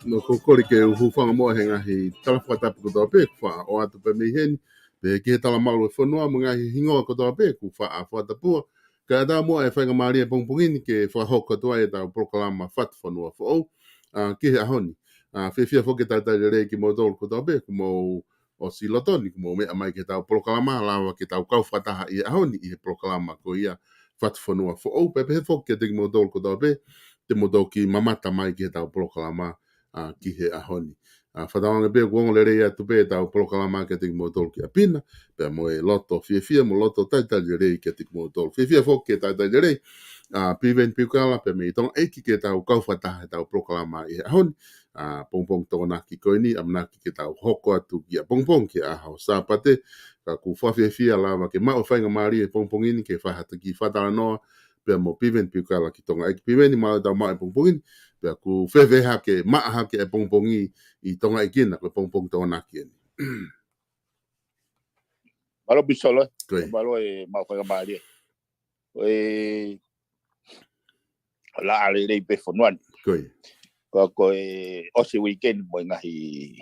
No kokori ke uhufanga mo henga hi talafata ko to pe fa o atu pe me hen pe ke tala malu fonua mga hi hingo ko to pe ku fa a fa pu ka da mo e fa ngari e pongpongin ke fa hoko to e ta proklama FATUFONUA fo o ki a honi fe fia fo ke ta re ki mo to ko to pe mo o silotoni mo me mai ke ta proklama la ke ta ka fa ta i a honi i proklama ko ia FATUFONUA fo o pe fo ke te mo to ko to pe te mo to ki mamata mai ke ta proklama ki he ahoni. Whataonga pia kuongo le rei atu pe tau POLOKALAMA ke tiki mo tolu ki a pina, pia mo e loto fia mo loto taitali rei ke tiki mo tolu. Fia fok ke taitali rei, PIVENI PIUKALA, pia me i tonga eiki ke tau kauwhataha e tau POLOKALAMA i he ahoni, pongpong TOKONAKI koini, amnaki ke tau hoko atu ki a pongpong ki a hao sāpate, ka ku fia lava ke mao whainga maari e pongpongini ke whahata ki whatara noa, pia mo PIVENI PIUKALA ki tonga eiki PIVENI mao tau mao e pongpongini, pia ku whewheha ke maaha ke e pongpongi i tonga ikina ko pongpong TOKONAKI ni. Malo bisolo, Koe. malo e mawhanga maari. E la ale rei pe fonuan. Koe. Ko e ose weekend mo ngahi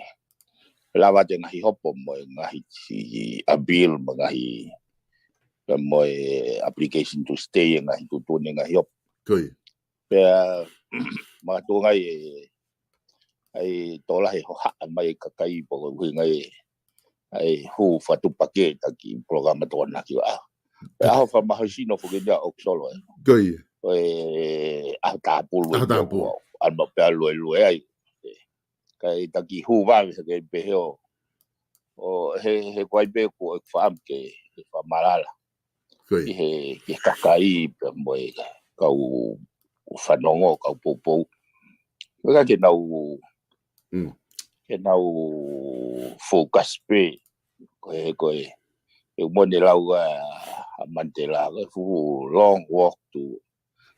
lava te ngahi hopo mo ngahi si abil mo ngahi mo application to stay ngahi tutune ngahi hop. Koe. Pe mga tunga ai tola he hoha mai kakai po ngai ai hu fatu pake taki programa TOKONAKI a ho fa mahasino fo genya oksolo Koe. ata pulu alba pelo ai kai taki hu va ke peo o he kwai be ko fam ke fa malala Koe. ke kakai mo kau fanongo kau popo ka ke nau ke nau focus pe ko e mo ne lau mantela fu long walk to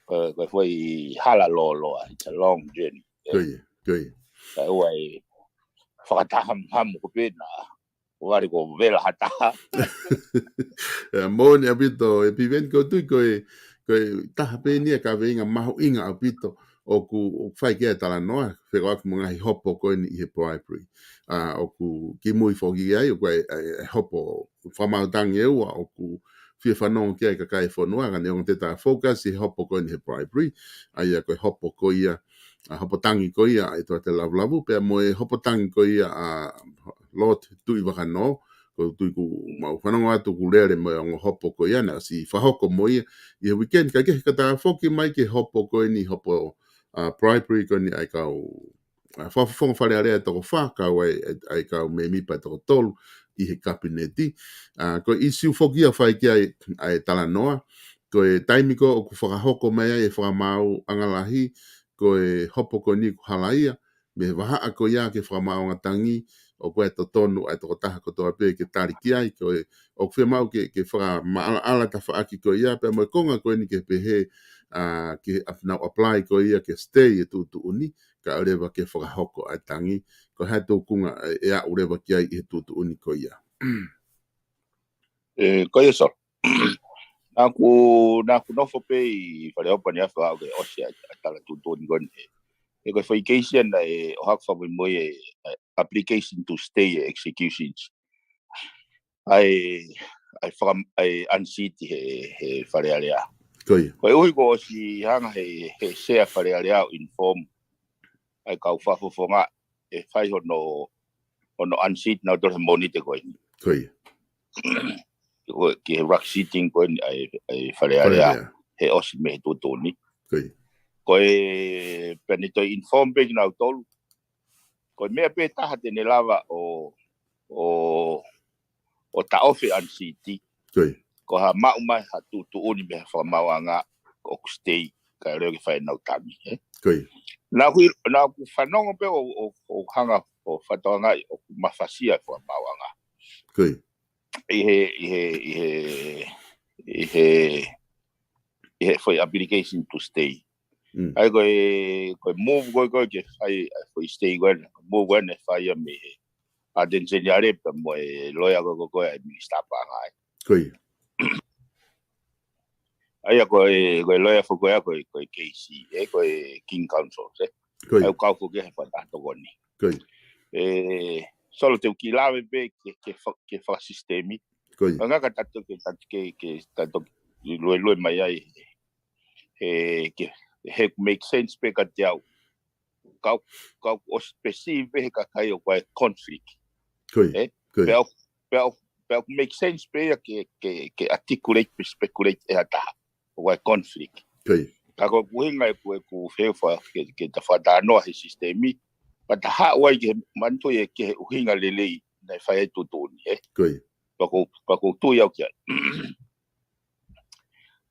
ko foi hala lolo it's a long journey Koe. wai fakataham ko pe na wari ko vela hata Mo ne apito e PIVENI ko tui koe taha pe ni ka venga mahu inga apito o ku fai ke tala noa fe ko mga hi hopo ko ni he primary o ku ki mui fogi ai o kai hopo fama tang e o ku fia whanong ke ka kai whanua ka ne on te ta focus i hopo ko ni he primary ai ko hopo ko ia hopotangi ko ia e toa te lavlavu, pea mo e hopotangi ko ia a lot tui wakano, ko tui ku mau whanonga atu ku rere mo o hopo ko ia, na si whahoko mo ia, i he weekend, ka kehe kata whoki mai ke hopo ko ni hopo primary ko ni ai kau, whafonga whare area toko wha, kau ai kau me mipa toko tolu, i he kabineti, ko isi whoki a whai ki ai talanoa, ko e taimi ko o ku whakahoko mai ai e whakamau angalahi, ko e hopo ko ni ku halaia, me waha ko ia ke whakamau ngatangi, o koe to tonu ai toko taha ko toa pe ke tariki ai, ko e o whemau ke whaka ala ta whaaki ko ia, pe mo konga ko ni ke pehe, ke now apply ko ia ke stay e tu uni, ka urewa ke whakahoko ai tangi, ko hai tō kunga e a urewa ki ai e tu uni ko ia. Ko ia so. Naku nofo pe i whare opa ni awha au ke osi a tala tutu ni goni. E koe whaikeisian e o haka whawe moe e application to stay executions. Ai ansiti he whare alea. Koe. Koe ui ko osi hanga he sea whare alea inform. Ai kau whafofonga e whai hono ansiti na dore moni te koe. Koe. Ki he rock sitting koe ai whare alea he osi me he tutuni. Koe. Koe penito inform pe na tolu. Koe mea pe taha tene lava o ta ofe ansiti. Koe. Ko ha mau mai ha tu uni me fa mau anga o stay ka reo ki fai nau tami. Koe. Na ku whanongo pe o hanga o whatonga o mafasia fa mau anga. Koe. Ihe foi application to stay. Ai koe move koe ke fai foi stay koe move koe ne fai me a denseñare pe mo loya koe administra pa ngai. Koe. Ai koe loya fo koe KC koe King Council Koe. Ai kau fo ke fa ta tokoni. Koe. Solo te kilave pe ke fa sistemi. Koe. Nga ka tato ke tato loe mai ai ke he make sense pe ka tiau. Kau o specific ka kai o koe conflict. Koe. Koe. Pe make sense pe ke articulate pe speculate e ata o koe conflict. Koe. Ka ko kuhinga e ku fefa ke ta fata no he sistemi. Pa ta ha wai ke manto e ke uhinga lelei na fai tutuni Koe. Pa ko tu yau kia.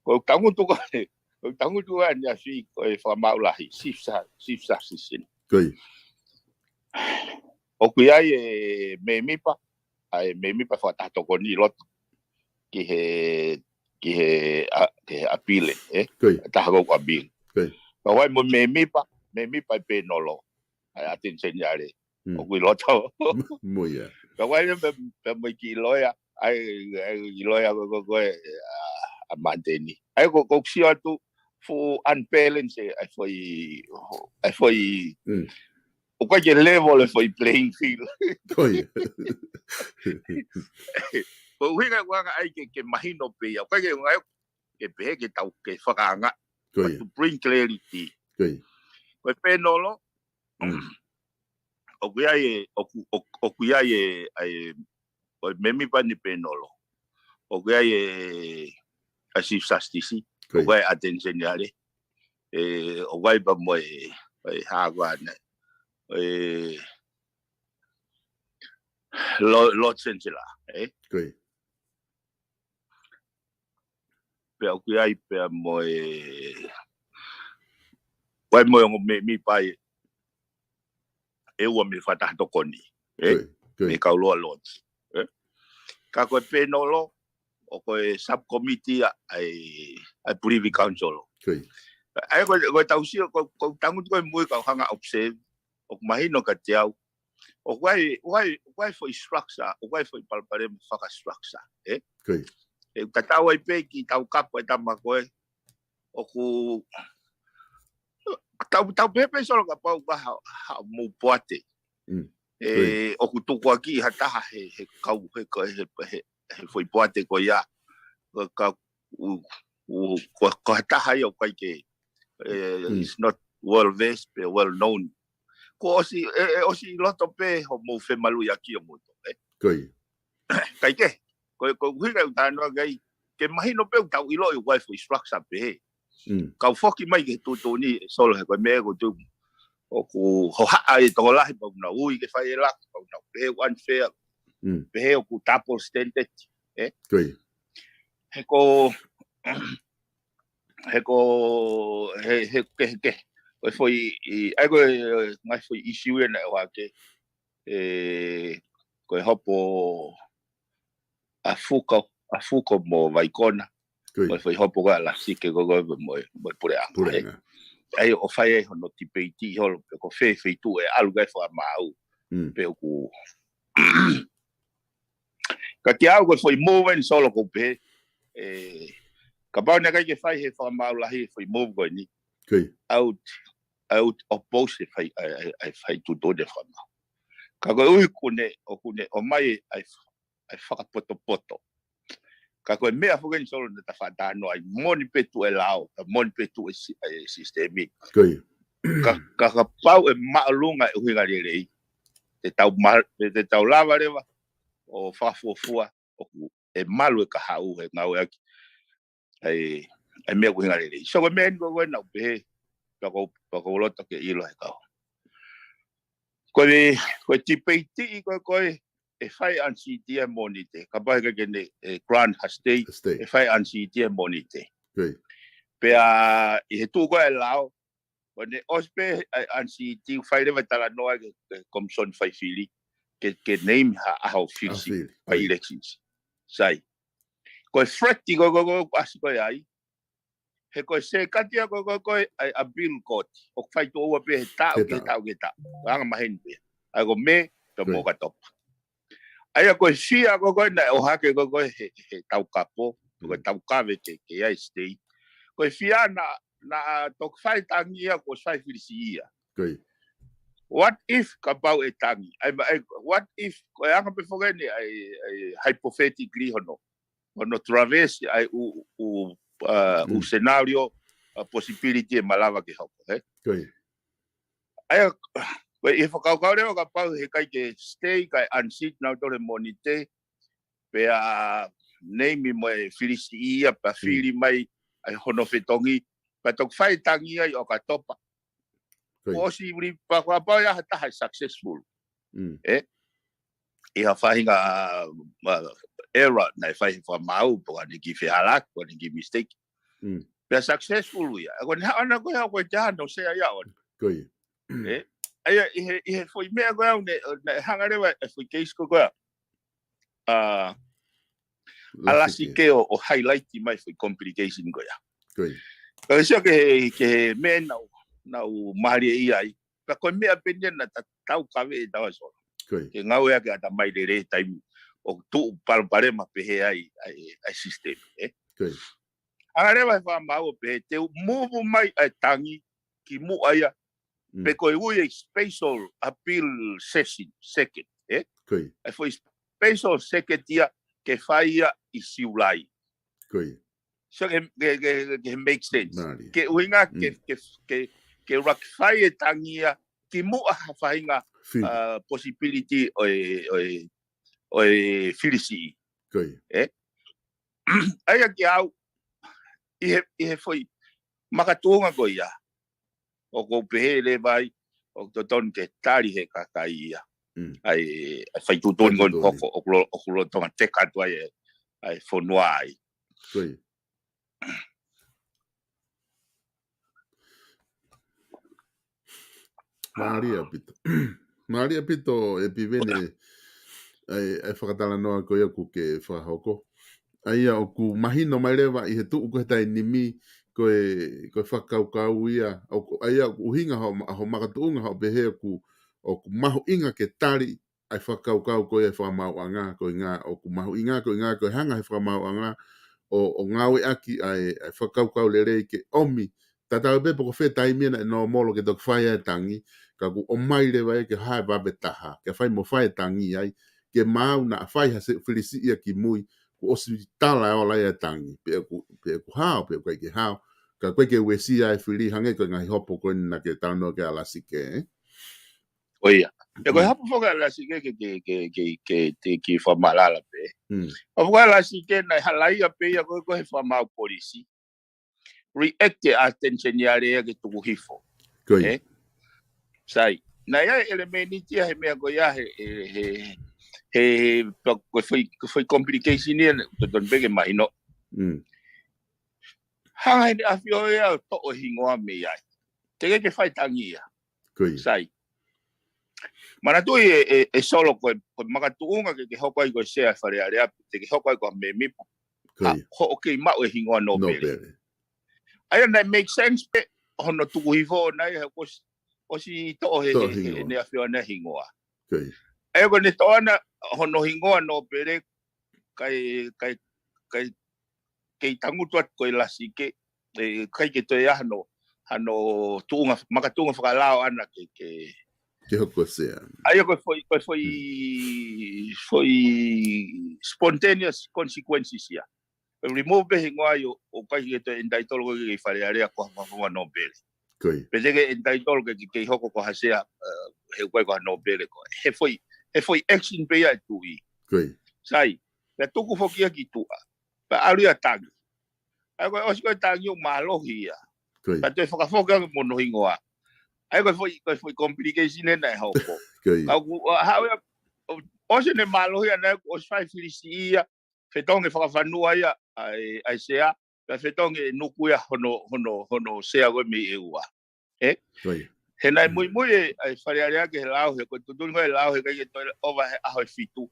Ko tangu tu ko tangu tu an ya fi ko e fa maulahi sifsa sisin. Koe. O ku ai e me mipa fa ta to ni lot ki he apile Koe. ta ko apile. Koe. Ka wai mo me mipa pe nolo. Ai atin senyare. O ku loto. Mo ia. Ka wai pe mo ki loya ai loya ko a manteni. Ai ko si atu fu unbalance ai foi o que level foi playing field. Koe. Ko hinga wanga ai ke mahino pe ya. Ko ke ngai ke pe ke tau ke whakaanga. Koe. To bring clarity. Koe. Ko pe nolo. O kuia e o memi pa ni pe nolo. O kuia e asif sastisi. O kuia atensenyare. O kuia pa mo e hagwana. Lot sensela. Koe. Pe o kuia pe mo Wai mo yung me pai e ua me fata tokoni. Me kauloa lots. Ka koe penolo o koe subcommittee ai privy council. Ai koe tausi ko tangut koe mui ka hanga observe o mahino ka tiau. O wai for structure, o wai for palpare faka structure. E tatau ai pe ki tau kapo e tama koe o ku tau pepe solo ka pau ba mo poate o ku tuku aki hataha he kau he foi poate ko ya ka ko hataha yo kai ke is not well-versed, well-known. Ko osi loto pe ho mo fe malu ya ki mo to. Koi. Kai ke. Ko huinga utano gai ke mahino pe tau ilo I wife structure pe. Kau foki mai ke tu ni solo ko me ko tu. O ku ho ai to la ba na ui ke fai la ba na pe one fair. Pe o ku tapo standard. Koi. He ko ke ko foi ai ko ngai foi issue na wa ke ko hopo afuko mo vaikona ko foi hopo ga la sike go mo pure anga ai o fai no tipeti hol ko fe tu e algo e fa mau pe ku ka ki algo foi moving solo ko pe ka ba na ke fai he fa mau la he foi move go ni out oppose fai tu do de fa mau ka go ui kune o mai ai whakapoto. Ka koe mea whuken solo na ta whatano ai moni petu e lao, ta moni petu e sistemi. Koi. Ka pau e maalunga e huinga rei. Te tau lava rewa o whafuafua e malu e ka hau e ngau e aki. Ai mea huinga rei. So koe mea niko koe nau pehe. Ka ko lota ke ilo e kau. Koe tipeiti koe e fai ansitia monite ka bai ka gene grand estate e fai ansitia monite pe a e tu ko e laoone ospe ansiti fai le tala noa ke komson fai fili ke name ha ho fili pa elections sai ko fretti go as ko ai he ko se katia ko a bill court o fai to o pe ta anga mahen pe ai go me to mo ka top ai ko sia ko na o hake ko he tau kapo ko tau kave ke ai stay ko fia na to fai tangia ko sai filisia what if ka pau e tangi ai what if ko anga pe fogeni ai hypothetically hono traverse ai u scenario a possibility malava ke hopo ai But if ka reo ka pau he kai ke stay kai unseat na tore monite pe a name mo filisi ia pa fili mai ai hono fetongi pa tok fai tangi ai o ka topa possibly pa pa ya ta successful e ha fai nga error na fai fa mau po ani ki fe halak po ni mistake pe successful ya ko na ana ko ya ko ja no se ya on ai e foi mea go na hangare wa foi case ko go ala si ke o highlight mai foi complication go ya ko se ke men na u mari ai ka ko mea pendia na tau ka ve da so ke ngau ya ke ata mai de time o tu pare ma pe ai system hangare wa fa ma o pe te move mai tangi ki mu aya pe ko ui special appeal session second e foi special second dia ke faia I siulai so ke make sense ke uinga ke rak faia tangia ki mu a fainga possibility o filisi ai ki au I foi makatunga go ia o ko pe le vai o to ton ke tari he kakaia ai fai tu ton gon o lo ton te ka tu ai fonua ai Maria pito e piveni ai whakatala noa ko ia ku ke whahoko ai o ku mahino mai lewa I he tu ko tai nimi ko whakaukau ia ai o hinga ho makatuunga ho behe ku o ku mahu inga ke tari ai whakaukau ko ia whamau anga ko inga o ku mahu inga ko hanga he whamau anga o ngawe aki ai whakaukau lerei ke omi tatau bepo ko whe taimi na no molo ke tok whaia tangi ka ku o mai lewa ke hae babe taha ke whai mo whaia tangi ai ke mau na whai ha se whilisi ia ki mui ku osi tala o lai tangi pe ku hao pe ku ke hao ka koe ke wesi ai whiri hange koe ngahi hopo koe na ke tano ke alasi ke. Oia. E koe hapu whoka alasi ke whamalala pe. Whoka alasi ke nai halaia pe ia koe whamau polisi. Reacte attention ya rea ke tuku hifo. Koe. Sai. Na ia elementi he mea koe ia he foi complication ni to don bege mai no. Hanga ni afio ia to o hingoa me ia. Te ke fai tangia. Koe. Sai. Mana tu e solo ko makatuunga ke hoko ai ko sea fare area te ke hoko ai ko me mi. Ho okay ma o hingoa no bele. Ai na make sense pe hono tu hivo na o si to he ne afio na hingoa. Koe. Ai ko ne to ana hono hingoa no bele kai tangutu at ko lasi ke kai ke to ya hano tuunga makatunga whakalao ana ke hoko sea. Ai ko foi spontaneous consequences ia. Remove hingoa yo o kai ke to endaitolo ke fare area ko fa Nobel. Koe. Pese ke endaitolo ke hoko ko hasea he ko Nobel ko. He foi action pe ia tui. Koe. Sai. Pe tuku fokia ki tua. Pa aria tangi. Ai ko os ko tangi o malohi ia. Koe. Pa te foka mono hingoa. Ai ko foi complication na hopo. Koe. How os ne malohi na os fai filisia. Fetonge whakafanua ia ai sea. Pe fetonge nuku ia hono sea go me eua. Koe. He nai mui ai wharearea ke he lau he ko tutungo he lau he kai to over he aho fitu.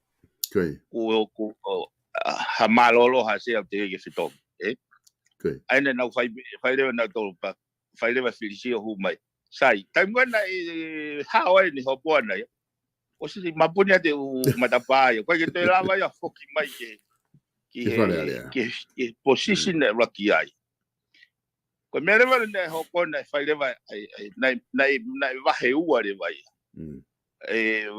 Koe. Ko ha malolo ha sea te ke fetonge. Koe. Ai na fai rewa na tolu pa. Fai rewa filisio hu mai. Sai. Taimwana hawa ni hopo ana ia. O si mapunia te matapaya. Koe ke te lava ia foki mai ke position na raki ai. Koe mea rewa na hopo na fai rewa nai vahe ua rewa ia.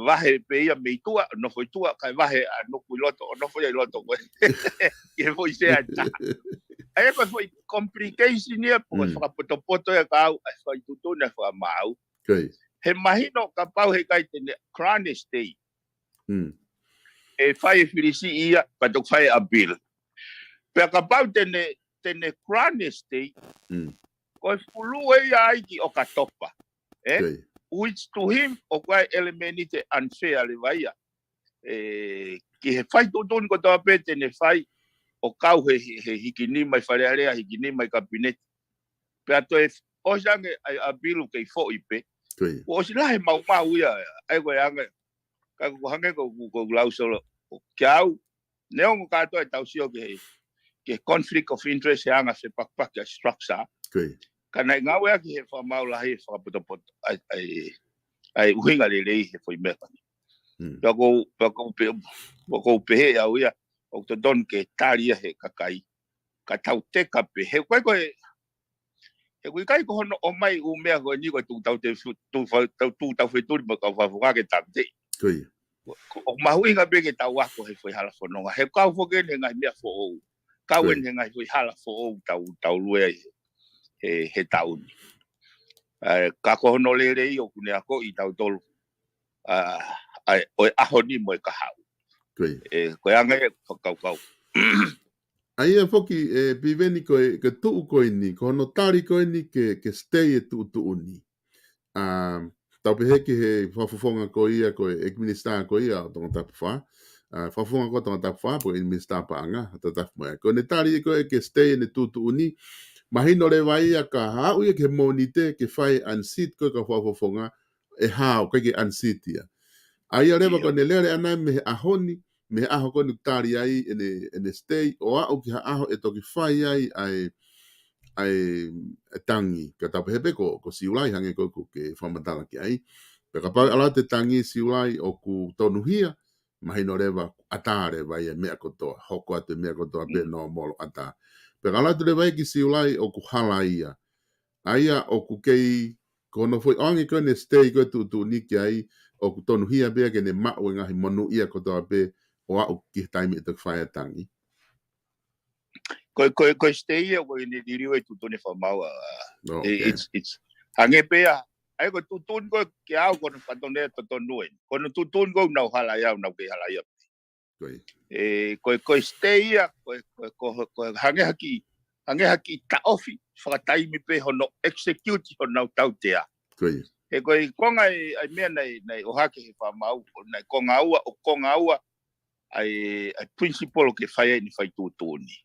Vahe pe ia meitua, no foi tua, kai vahe no kui loto, no foi ai loto. Ke foi se ata. Ai ko foi complication ia po whakapoto e kau ai whai tutu na whamau. He mahino ka pau he kai tene chronic state. E whai whirisi ia patok whai a bill. Pea ka pau tene chronic state ko fulu e ai ki o katopa. Which to him o kai elemenite unfair le vai ia. Ki he whai tutu ko toa pe tene whai o kau he hikini mai wharearea, hikini mai kabinet. Pea to e osange a bilu kei fo ipe. O si lahe mau ia, ai koe anga, ka hange ko lau solo. Kia au, neongo kato e tau sio ke conflict of interest he anga se pakpaki a structure. Ka nai ngau ea ki he whamau lahi whakapotopoto. Ai uhinga le rei he fo imeka. Pea ko pehe au ia, o to don ke taria he kakai. Ka tau te kape. He koe kai ko hono o mai u mea ko ni ko tu tau wheturi ma ka whafuka ke tamte. O mahuinga be ke tau wako he foi hala whanonga. He kau whoke ne ngai mea fo ou. Kau ne ngai foi hala fo ou tau lue he tauni. Ka ko hono le rei o kune ako i tau tolu. O aho ni mo e ka hau. Koe anga e whakau. Aia foki piveni koe ke tuu koe ni, ko hono tari koe ni ke stay e tuu ni. Tau peheki he whafufonga ko ia koe ekministaa ko ia o tonga tapu wha. Whafufonga ko tonga tapu wha po ekministaa pa anga hata tapu moa. Ko ne tari koe ke stay e tuu ni, mahino le vai a ka hau ia ke monite ke whai unseat koe ka whafufonga e hao koe ke unseat ia. Aia rewa ko ne lere anai me he ahoni, me aho ko tari ai ene stay o au ki aho e toki whai ai tangi ka tapehepe ko siulai hange ko ke whamatala ki ai pe ka pau ala te tangi siulai o ku tonuhia mahino rewa atare vai e mea kotoa hoko ate mea kotoa pe no molo ata pe ka ala te rewa ki siulai o ku hala ia aia o ku kei kono foi ongi ko ne stay ko tu ni ki ai o ku tonuhia bea ke ne mao ngahi monu ia kotoa pe o au ki taimi e te whai tangi. Ko stay ko ni diriwe tutun fa mau. It's hange pe ai ko tutun ko kiao ko patone totonuen. Ko tutun ko na halaya na ke halaya. Ko stay ko hange haki ta ofi fa taimi pe hono execute hono tautea. Ko ngai ai me nei o hake fa mau nei konga ua ai principle ke fai ni fai tutuni.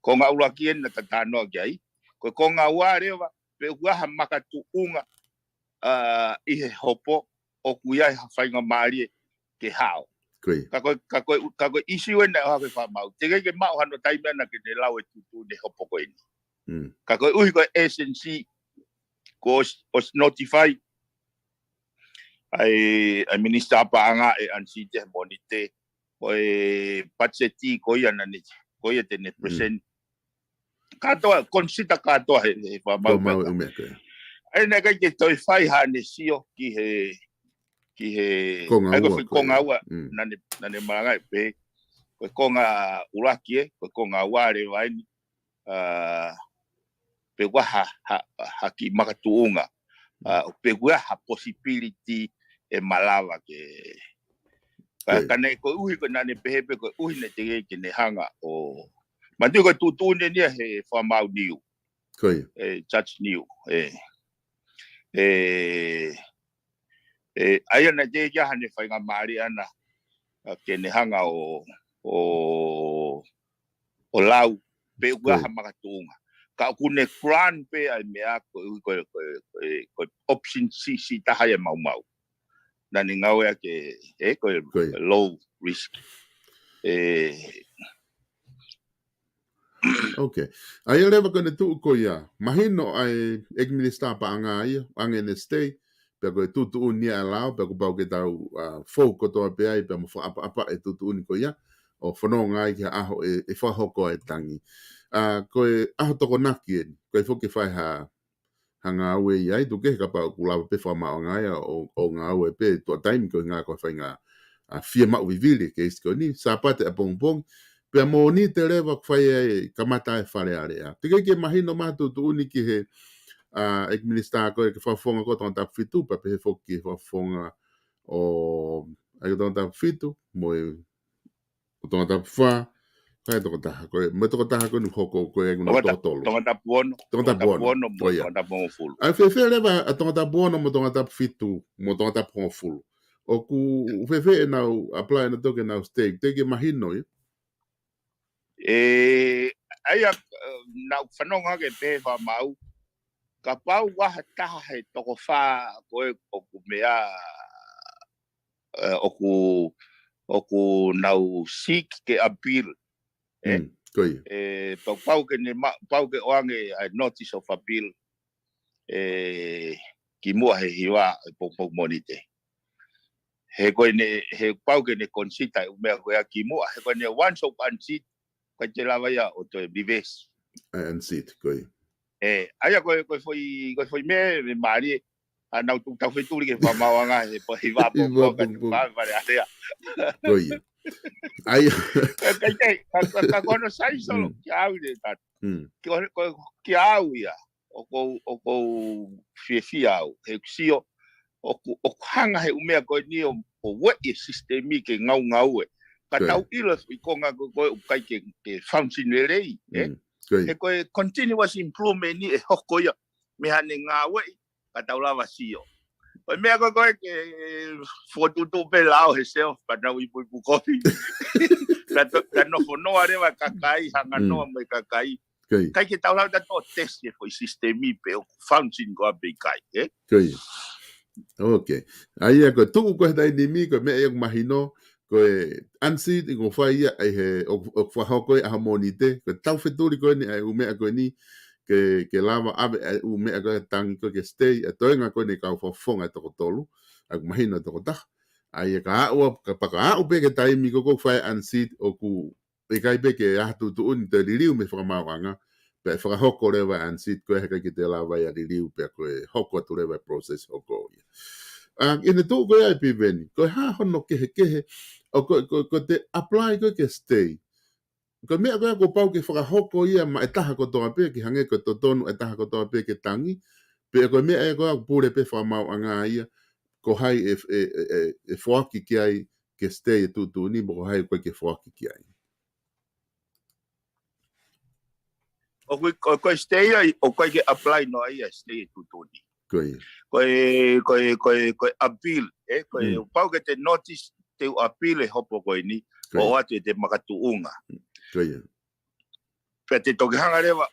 Ko ngā ua ki ena tatanoa ki ai. Ko ngā ua rewa, pe uaha makatu unga i he hopo o kuia i hawhainga maari ke hao. Ka koe isi wena o hawe whamau. Te kei ke mao hano taimena ke te lau e tutu ne hopo koe ni. Ka koe uhi koe SNC ko os notify ai minister apa anga e ansi te monite koe patseti koe anane koe te ne present katoa consider katoa he whamau meka. Ai nā kai ke toi whai hane sio ki he konga ua nane marangai pe koe konga uraki koe konga ware waini pe waha haki makatuunga pe waha possibility e malawa ke kane koe uhi koe nane pehepe koe uhi ne te ke ne hanga o mandu koe tutune nia he whamau niu Judge niu ai ana te kia hane whainga maari ana ke ne hanga o lau pe uaha makatuunga. Ka kune kran pe ai mea ko option C taha e mau. Nani ngau ea ke ko low risk. Okay. Ai lewa kone tuu ko ia. Mahino ai administra pa anga ia, anga ne stay. Pe koe tutu uni a lao, pe ko pau ke tau fau kotoa pe ai, pe mo wha apa e tutu uni ko ia. O whanau ngai ki aho e whahoko e tangi. Koe aho tokonaki e, koe whoke whai ha ngā aue i ai, tuke ka pau kulawa pe whamao ngai o ngā aue pe, tua taimi koe ngā koe whai ngā fia mau vivili ke isi koe ni, sa pate a pong. Pea mo ni te rewa kwhai e kamata e whare are. Te ke mahino mahatu tu uni ki he administra koe ke whafonga ko tonga tapu fitu, pa pe he whoki he whafonga o ai tonga tapu fitu, mo e tonga tapu wha, kai tonga taha koe, mo tonga taha koe nu hoko koe e nguna tonga tolo. Tonga tapu ono, tonga tapu ono fulu. Ai whewhe rewa a tonga tapu ono mo tonga tapu fitu, mo tonga tapu ono fulu. O ku whewhe e nau apply na toke nau stake, te ke mahino i? Ai na whanonga ke pe whamau ka pau waha taha he toko wha koe o ku mea o ku nau seek ke appeal pau ke oange notice of appeal ki mua he hiwa pong monite he koe ne he pau ke ne consider mea koe ki mua he koe ne once of unseat ka te lawa ia o te bives. Unseat, koe. Aia koe foi me maari anau tu tau feturi ke whamauanga he po hi wapo ka tu whare atea. Koe. Aia. Ka kono sai solo ki au de tatu. Ki au ia o kou fia au. He kusio o hanga he umea koe ni o wei sistemi ke ngau e. Ka tau ilo i konga koe ukai ke function rei. He koe continuous improvement ni e hoko ia. Me hane ngā wei ka tau lawa sio. Koe mea koe ke whotutu pe lao he self pa nau i puipu kofi. Ka no whonoa rewa kakai, hanga noa mai kakai. Kai ke tau lau tato test e foi sistemi pe o function koa pe kai. Okay. Aia koe tuku koe dai ni mi koe mea iak mahino. Koe ansi i ko whai ia ai he o whahoko e ahamonite. Koe tau wheturi koe ni ai umea koe ni ke lava ave umea koe tangi koe ke stay. A toenga koe ni kau whafonga e toko tolu. Ai mahino e toko taha. Ai ka aua, ka paka au pe ke taimi ko whai ansi o ku e kai pe ke ahatu tu uni te ririu me whakamawanga. Pe whakahoko rewa ansi koe heka ki te lava ia ririu pe koe hoko atu rewa process hoko ia. Ina tō koe ai piveni. Koe ha hono kehe. O ko te apply ko ke stay. Ko mea koe ko pau ke whakahoko ia ma e taha kotoa pe, ki hange ko totonu e taha kotoa pe ke tangi, pe ko mea e koe pure pe whamau anga ia, ko hai e whaki ki ai ke stay e tutuni, mo ko hai koe ke whaki ki ai. O koe stay ai, o koe ke apply no ai stay e tutuni. Koe. Koe appeal, koe pau ke te notice te appeal e hopo koe ni, o atu e te makatuunga. Koe. Pea te tokihanga rewa,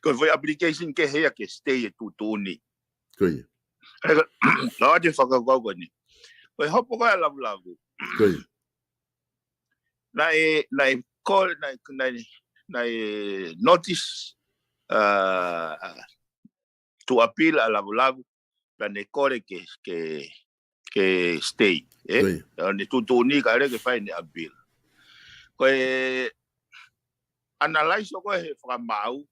koe foi application ke hea ke stay e tutuni. Koe. Nā te whakakau koe ni. Koe hopo koe a lavu. Koe. Na e call, na e notice to appeal a lavu, pea ne kore ke stay. Ne tutuni ka ere ke whai ne appeal. Koe analyze o koe he whakamau,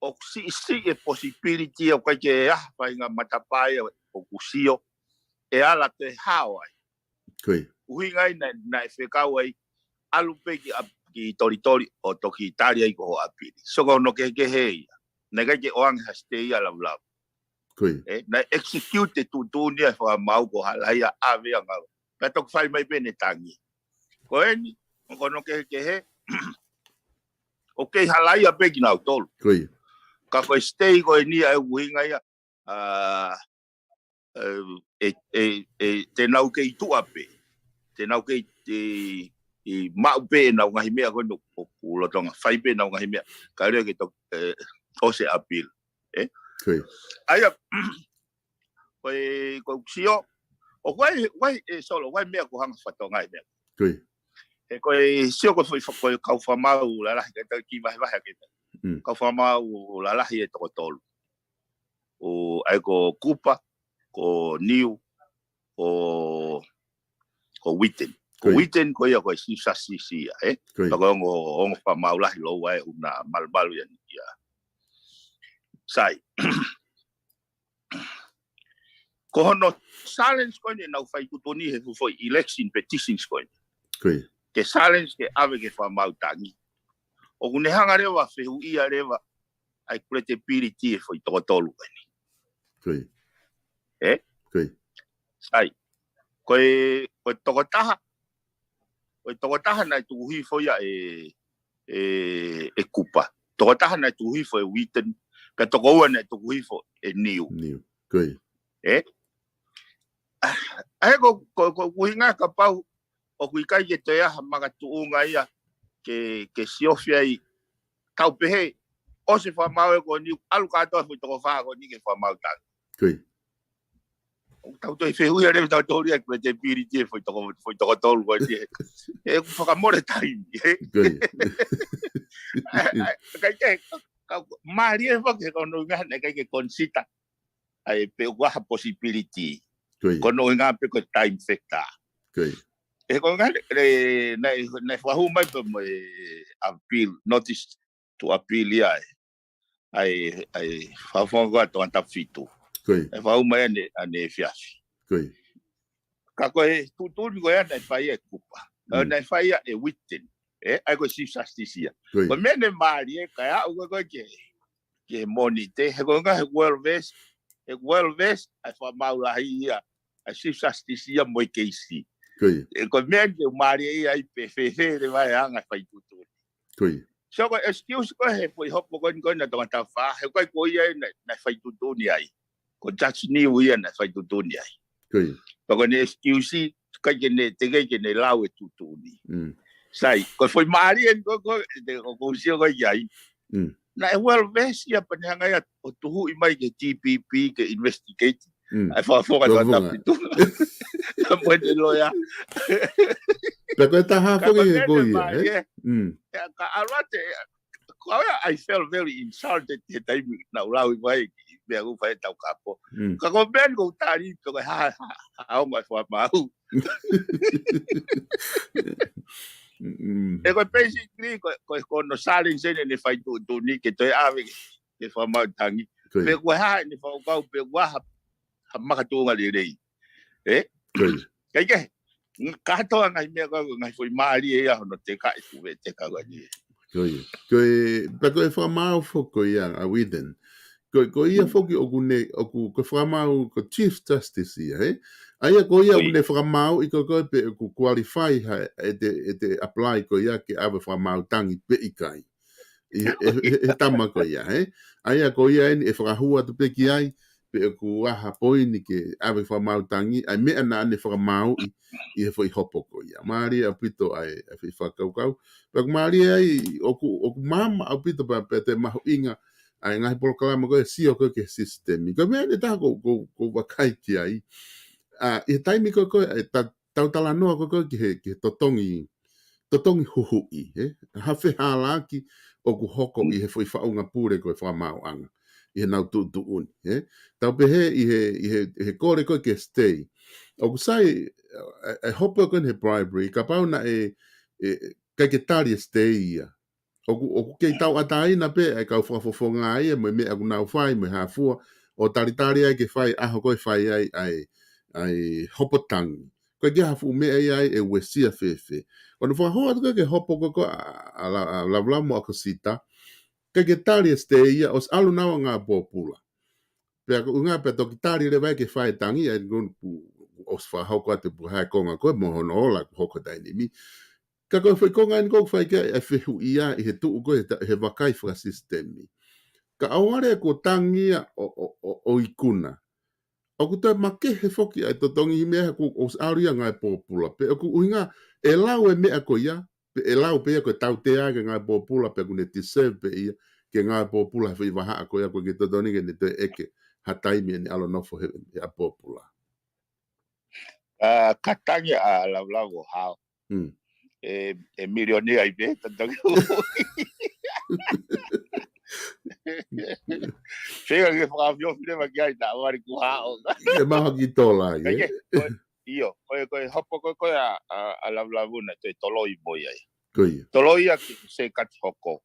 o si e possibility o koe ke whai ngā matapai o kusio, e ala te hawai. Koe. Uhi ngai na e whekau ai, alupe ki toritori o toki tari ai ko ho apiri. Soko no ke hei, na kai ke oang ha stay a lavu. Koe. Na execute tutuni e whakamau ko halai a ave a ngau. Pea toki whai mai pene tangi. Ko eni, ko no ke he, o kei halai a peki nau tolu. Koe. Ka koe stay koe ni ai uhinga ia, te nau kei tuape, te nau kei i mau pe nau ngahi mea koe no ulotonga, whai pe nau ngahi mea, ka rea ke tok ose appeal. Koe. Aia, koe sio, o koe solo, koe mea ko hanga whatonga i mea. Koe. E koe sio koe kau whamau lalahi, kai ki vahe ke te. Kau whamau lalahi e toko tolu. O ai ko kupa, ko niu, ko witen. Ko witen ko ia koe sisi ia, Tako ongo whamau lahi lo ai una malmalu ia ni ia. Sai. Ko hono challenge koe ni nau whai tutoni he fufoi election petitions koe. Koe. Ke challenge ke ave ke whamau tangi. O kune hanga rewa whehu ia rewa ai credibility e foi tokotolu koe ni. Koe. Koe. Sai. Koe tokotaha. Koe tokotaha nai tuhi foi e kupa. Tokotaha nai tuhi foi witen. Ka tokoua nai tuhi foi e niu. Niu. Koe. Ahe ko kuhinga ka pau o kuikai ke te aha maka tuunga ia ke siofia i tau pehe o se whamau e ko niu alu katoa fui toko whaa ko ni ke whamau tang. Koe. Tau toi whehui a rewe tau tori e kwe te piri tie fui toko tolu ko ni e whakamore taimi. Kai ke maari e whake kono ngana kai ke consider ai pe waha possibility. Kono ngā pe ko time factor. Koe. E ko ngā nei whahu mai pe mo appeal, notice to appeal ia ai whawhonga to anta fitu. Koe. E whahu mai ane fiafi. Koe. Ka koe tuturi koe nei whai e kupa. Nei whai e witten. Ai koe chief justice ia. Ko mene maari e kai au koe ke monite. He ko ngā he well vest ai whamau lahi ia. Ai chief justice ia mo i keisi. Koe. E ko mea ke maari e ai pe whewhere vai anga whai tuturi. Koe. So ko excuse ko he foi hopo ko na tawata wha. He koe ko ia na whai tuturi ai. Ko judge niu ia na whai tuturi ai. Koe. Ko ne excuse kai ke ne te kai ke ne lau e tuturi. Sai, ko foi maari e ko sio ko iai. Na e well vest ia panhanga ia o tuhu i mai ke TPP ke investigate. Ai whafonga tawata pitu. Mo te loia. Pea koe taha whoki he koi e. Ka arate, I felt very insulted te taimi na ulau i mai ki mea uwha e tau kapo. Ka ko ben ko tari to ko ha onga wha mau. E koe basically ko no saling sene ne whai tu ni ke toi awe ke wha mau tangi. Pe koe ha ni wha ukau pe waha ha makatunga li rei. Kai ke? katoa ngai mea ngai foi mali e no te kai fu te ka ni Koe whamau whoko ia a Widen. Ko ia foki o ko whamau ko Chief Justice ia, he? Aia ko ia une whamau i ko pe ko qualify e te apply ko ia ke awe whamau tangi pe i kai. He tama ko ia, he? Aia ko ia e whakahua tu pe ki ai pe ko aha poini ke awe whamau tangi ai mea na ane whamau i he foi hopo ko ia. Maari a pito ai e whakaukau. Pak maari ai o ku mama a pito pa te mahu inga ai ngai polokalama ko e sio ko ke sistemi. Ko mea ne taha ko wakai ki ai. I taimi ko tautala noa ko ki he totongi huhui. Hawhi hālaki o ku hoko i he fwoi whaunga pūre ko e whamau anga. I he nau tu uni. Tau pehe i he kore ko ke stay. O ku sai e hopo ko he bribery. Ka pauna kai ke tari stay ia. O ku kei tau ataina pe ai kau whafofonga ai mo me aku nau whai mo hafua o taritari ai ke whai aho koe whai ai hopotangi. Koe ke hafu me ai e wesia fefe. Kono whahoa tuka ke hopo koko a lavla mo ako sita. Kai ke tari stay ia os alu nawa ngā pōpula. Pea unga pe toki tari le vai ke whai tangi ai os whahau koe te puhai konga koe mo hono ola hoko tainimi. Ka koe whai konga ni koe whai ke e whihu ia i he tuu koe he wakai whaka sistemi. Ka aware ko tangia o ikuna. O ku te make he whoki ai to tongi mea ku os aria ngai pōpula. Pe o ku uinga e lau e mea ko ia. Pe e lau pe ko tau te aga ngai pōpula pe ku ne deserve pe ia. Ke ngai pōpula whi waha ko ia ko ke to tongi ne te eke. Ha taimi ni alo nofo he a pōpula. Ka tangi a lau hao. E milionia i be tangi Fega ke whakawhio whine maki ai ta wari ku hao. E maha ki tōla i. Iyo, koe hopo koe a lavuna te toloi moi ai. Koe. Toloi a ki se kati hoko.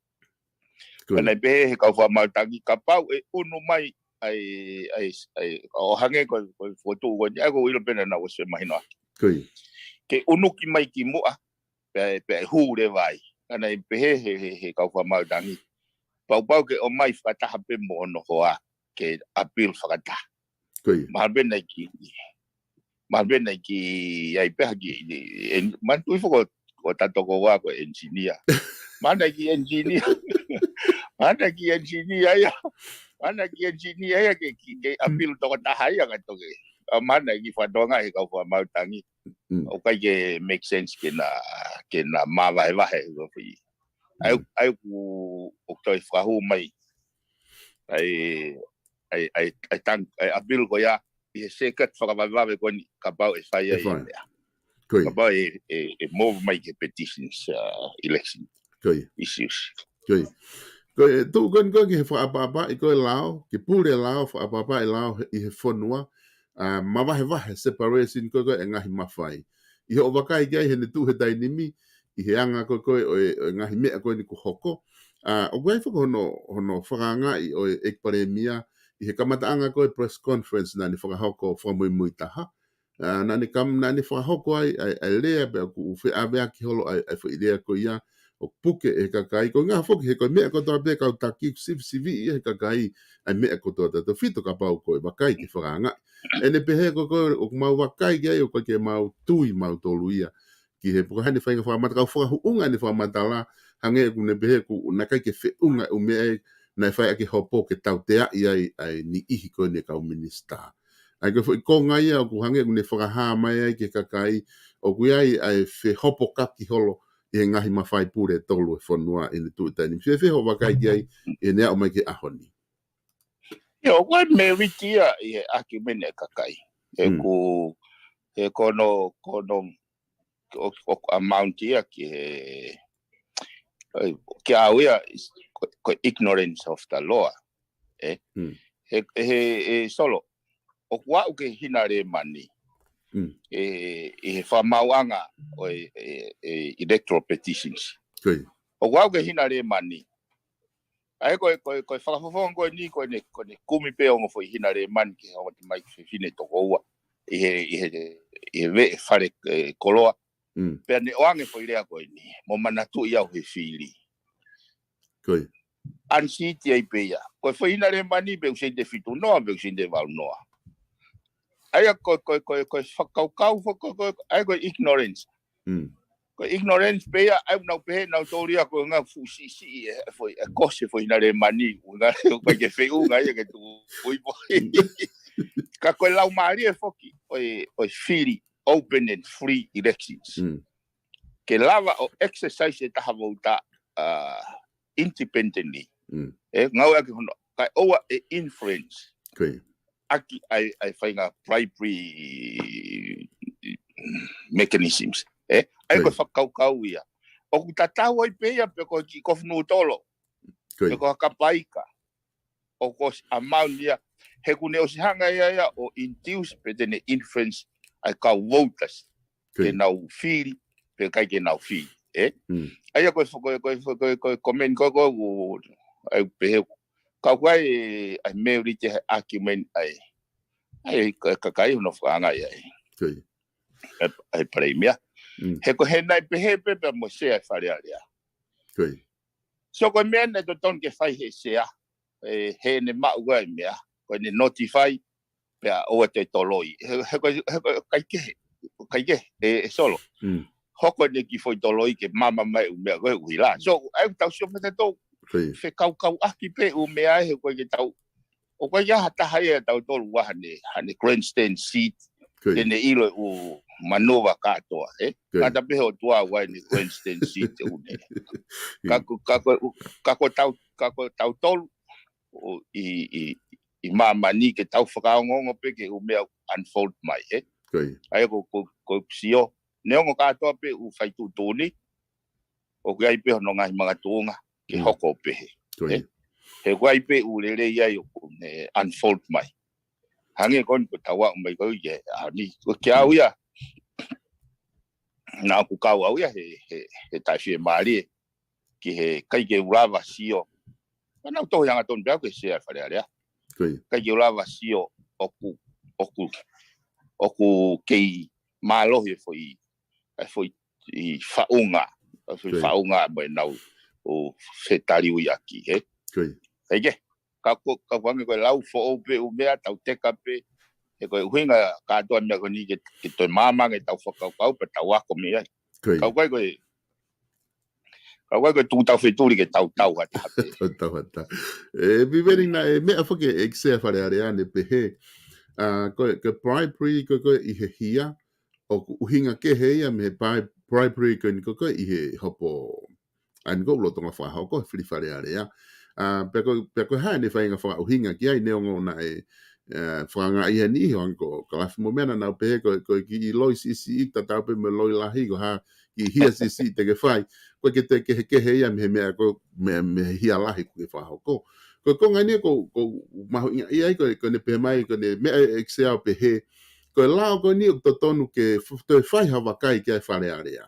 Kana behe he kau whamautangi ka pau e unu mai ai o hange koe whotu koe ni ako ilo pena na wase mahino aki. Koe. Ke unu ki mai ki mua pe hū re vai. Kana i behe he kau whamautangi. Pau ke o mai whakataha pe mo ono hoa ke apil whakataha. Koe. Mahabena ki ai peha ki mantui whako ko tatoko wā ko engineer. Mana ki engineer. Mana ki engineer ia. Mana ki engineer ia ke apil toko taha ia ka toke. Mana ki whadonga he kau whamautangi. O kai ke make sense ke na mawahe ko whi. Ai ku o toi whahu mai. Ai apil ko ia. I sekat whakawaiwawe ko ni ka pau e whaia i mea. Ka pau e move mai ke petitions election issues. Koe. Tu kon ki he whaapapa i koe lao, ki pūre lao, whaapapa i lao i he whanua, mawahe separation koe e ngahi mawhai. I he o wakai kia i he ne tu he tainimi, i he anga koe o ngahi mea koe ni ku hoko. O koe hono whakangai o ekparemia, I he kamataanga koe press conference na ni whakahoko whamui taha. Na ni whakahoko ai lea pe ku uwhi awea ki holo ai whaidea ko ia o puke e kakai. Ko ngā whoki he koe mea kotoa pe kau taki sivi i he kakai ai mea kotoa tato whito ka pau koe wakai ki whakanga. E ne pehe koe o mau wakai ki ai o koe ke mau tui mau tolu ia. Ki he pukahani whainga whakamata kau whakahuunga ni whamatala hange ku ne pehe ku nakai ke whiunga o mea na whai ake hopo ke tau te ai ni ihi koe ne kau minista. Ai koe ko ngai au ku hange ku ne whakaha mai ai ke kakai o ku ai whi hopo kaki holo I he ngahi mawhai pūre tolu e whanua I ne tūtani. Whi ho wakai ki ai e nea o mai ke ahoni. Yo, koe me wikia I he aki mene kakai. He kono o amount ia ki he ki awea ko ignorance of the law he solo o wa ke hinare mani he whamauanga o electoral petitions o wa ke hinare mani ai ko whakawhawhanga ko ni ko ne kumi pe o ngofo hinare mani ki hawa te mai whine toko ua i ve fare koloa pe ne oange foi lea ko ni mo manatu ia o he fili Koi. an siti ai pe ia ko foi na le mani be se de fitu no be se de val no ai ko fakau ai ko ignorance ko ignorance pe ia ai no pe na toria ko nga fu si foi ko se foi na le mani nga ko ke fe nga ia ke tu oi ka ko lau mari e foki o fili open and free elections ke lava o exercise ta havota independently ngau ke hono kai oa influence aki ai fainga bribery mechanisms ai ko fakau ia o ku tatau ai pe ia pe ko ki kofnu tolo pe ko kapaika o ko amaunia he kune o sihanga ia o induce pe tene influence ai ka voters ke nau feel pe kai ke nau feel ai ko comment ko ai pe ka kwai ai meuri te argument ai ka kai no fanga ai premia he ko he nai pe mo se ai fare aria so ko men to ton ke fai he se he ne ma wa mea ko ni notify pe o te toloi he ko kai ke solo hoko ne ki foi toloi ke mama mai u mea ko huila so ai tau sio me to fe kau aki pe u mea he ko ke tau o ko ya hata hai tau tolu wa hane grandstand seat ne ilo u manova katoa kada pe ho tua wa ni grandstand seat u ne kako tau tolu i mama ni ke tau whakaongongo pe ke u mea unfold mai ai ko sio neongo katoa pe u whaitu tūni o ke ai pe hono ngai mga tūnga ke hoko pe he kwai pe u lele ia o unfold mai hange kon ko tawa mai ko ye ani ko kia uia na ku ka uia he tafi mari ki he kai ke urava sio na to yang aton bia ke se fa le kai ke urava sio oku ke malo he foi i faunga mai nau o fetari uia ki kai ke ka wangi ko lau fo pe u mea tau teka pe e ko huinga ka to me ko ni ke to mama ke tau fakau pe tau ko me ai ka ko tu tau feturi ke tau hata viveri na me afoke exe fa area ne pe he ko bribery ko i he hia o huinga ke he ia me bribery ko i he hopo an go lo tonga fa ho ko fri fa area peko ha ne fainga fa uhinga ki ai neongo na franga ia ni hongo kala momena na pe ko ki lois isi ta ta pe me loi la hi go ha ki hia si te ke fai ko ke he ia me ko me hia la hi ku fa ho ko ngani ko ma ia ko ne pe mai ko ne me excel pe he ko la ko ni to tonu ke to fai ha va kai ke fa area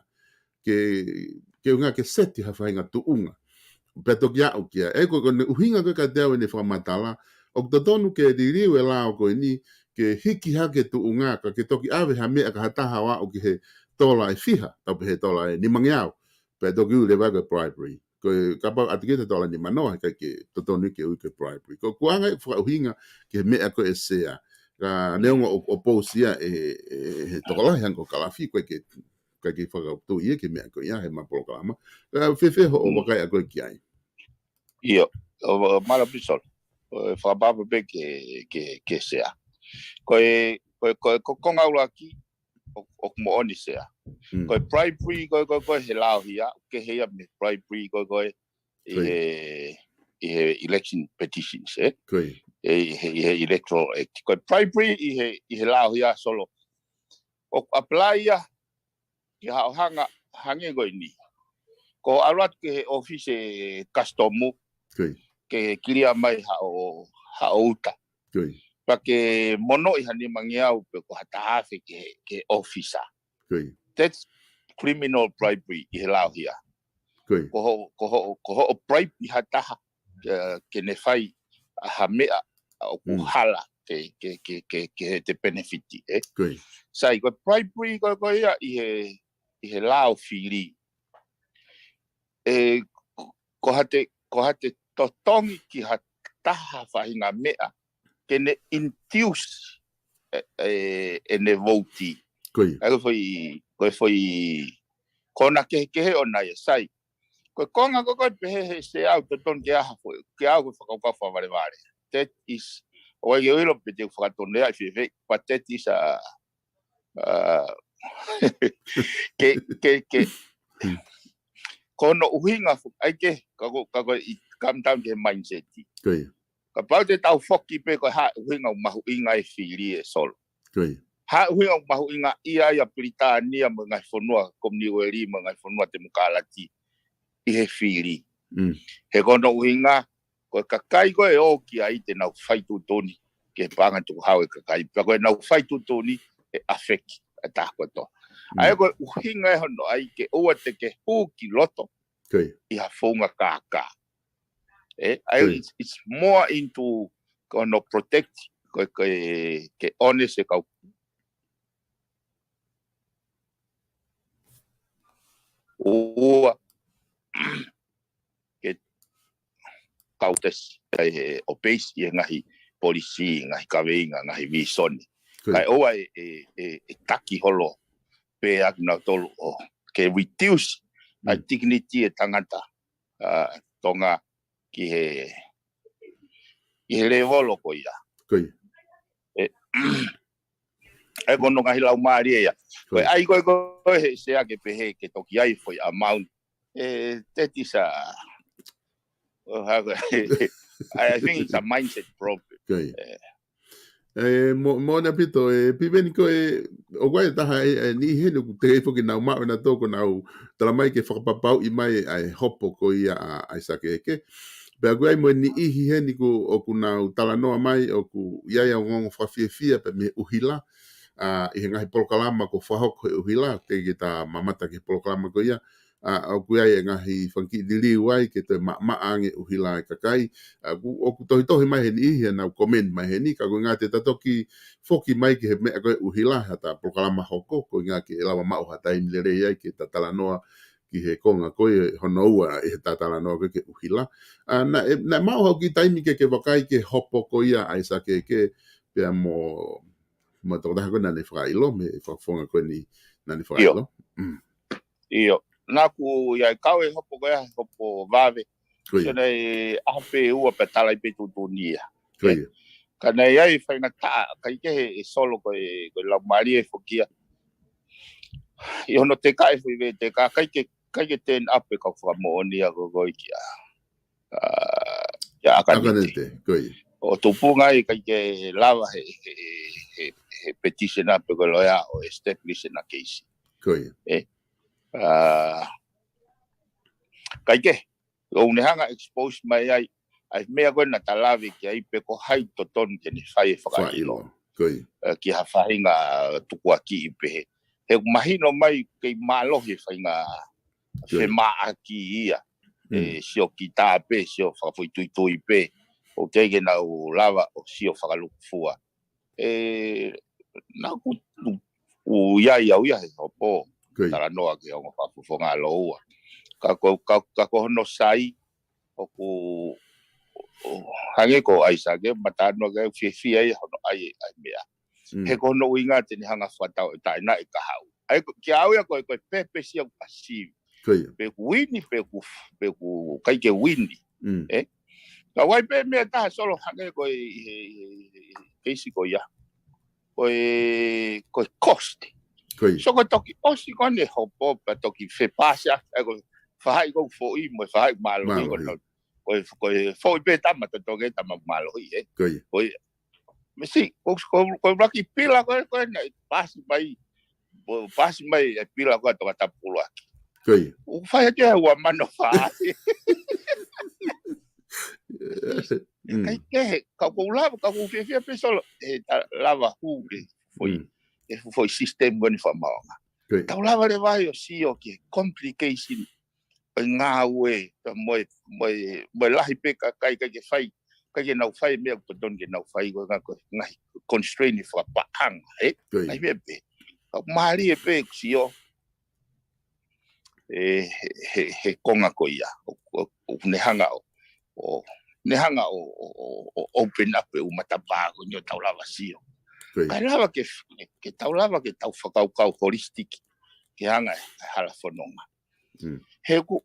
ke unga ke seti ha fainga tu unga peto kia o kia ko uhinga ko ka teo ni whamatala o tonu ke diriu la o ko ni ke hiki ha ke tu unga ka ke toki ave ha mea ka hataha wa o ki he tola e fiha tau pe he tola e ni mangiau peto ki u le waga bribery ko kapa atikita tola ni manoa ka ke tonu ke u ke bribery ko kuanga uhinga ke mea ko e sea ka neongo o posia e tokola hango kalafi ko ke whakautu ia ke mea ko ia he mapolokalama fefe ho o wakai a koe ki ai io mala pisol whakababa pe ke sea ko konga ula ki o mo oni sea ko bribery ko he lao hia ke hea me bribery ko e election petitions e electoral act ko bribery i he lao hia solo o apply ia ki hanga hange go ni ko alat ke office customu ke kiria mai ha outa pa ke mono i hani mangiau pe ko hata afe ke officer that's criminal bribery i lao hia ko bribe i hata ke ne fai ha mea o ku hala te benefit Koi. sai ko primary ko ia I he lao fili ko hate totongi ki ha taha whahinga mea ke ne induce ne voti Koi. ko foi kona ke o na sai ko konga ko pehe se au to ton ke aha foi ke au ko fa vale that is o ye lo pete fa ton le fe but that is ke kono uhinga fu ai ke ko I come down ke mindset Koi. ka pau te tau foki pe ko ha uhinga mahu inga fili solo Koi. ha uhinga mahu inga ia Britania mga fonua komni weri mga fonua te mukalati I he fili he kono uhinga ko kakai ko o ki ai te nau faitu toni ke panga tu hawe kakai pa ko nau faitu toni affect ta ko to ai ko uhinga hono ai ke o te ke hu ki loto I ha fonga kaka it's more into kono protect ke honest ka o ke kautes o base ngahi policy ngahi kaweinga ngahi visoni kai o taki holo pe akna tolo ke reduce dignity tangata tonga ki he level ko ia kono ngahi lau mari ia ko ai ko he se ke pehe ke toki ai foi amount that is I think it's a mindset problem mo na pito piveni ko o guai taha ni he no te fo ki na ma na to ko na tala mai ke whakapapau I mai ai hopo ko ia ai sake ke pe guai mo ni I he ni ko o ku na tala noa mai o ku ia ngongo fia pe me uhila I he ngahi polokalama ko whahoko uhila te ki ta mamata ke polokalama ko ia o kuai ngahi whanki dili wai ke te maange uhila kakai o ku tohi mai he ni na comment mai he ni ka ko ngā te tatoki foki mai ke he mea koe uhila hata polokalama hoko ko ngā ke elawa mau ha taimi le rei ai ke tatala noa ki he konga koe hono ua he tatala noa koe ke uhila na mau hau ki taimi ke wakai ke hopo ko ia ai sa ke pia mo tokataha koe nane whakailo me whakafonga koe ni nane whakailo Iyo naku ia kau hopo ko hopo vave so nei ape ua petala I pe tutunia kana ia I whainga ta kai ke solo ko la mari fokia I hono te kai fui te kai ke ten ape ka whakamonia ko kia ya akanite o tupunga I kai ke lava he petition ape ko loya o establish na case kai ke o ne hanga expose mai ai mea koe na talavi ki ai pe ko hai to ton ke ni whai whakailo ki ha whahinga tukua ki I pe he mahino mai kei malohi whahinga whemaa ki ia sio ki tā pe sio whakafui tui pe o tege na u lava o sio whakalukufua na ku u iai au ia he hopo tala noa ke ongo whafufonga loua ka ko hono sai o ku hange ko ai sa ke matano ke fia ai hono ai mea he ko no inga te ni hanga whatau tai na I ka hau ai ki au ia ko pepe sia pasiv pe wini pe ku kai ke wini ka wai pe me ta solo hange ko keisi ko ia ko cost so ko toki osi ko ne hopo pa toki fe pasha ko fai ko fo I mo fai malo ko fo pe tama to toke tama malo ko me si ko raki pila ko na pasi mai pila ko to ta pulo o fai ke wa mano fa kai ke ka ko lava ka ko fe pe solo lava hu foi system goni fa ma ta lava le vai o si o ke complication ngā ue mo lahi pe ka kai ke fai ke nau fai me ko don ke nau fai ko ngai constraint fa pa hang ngai me be mari e pe sio he konga ko ia o ne hanga o ne hanga o open up o mataba ko nyo taulava sio kai lava ke taulava ke tau whakau holistic ke hanga hala whanonga he ko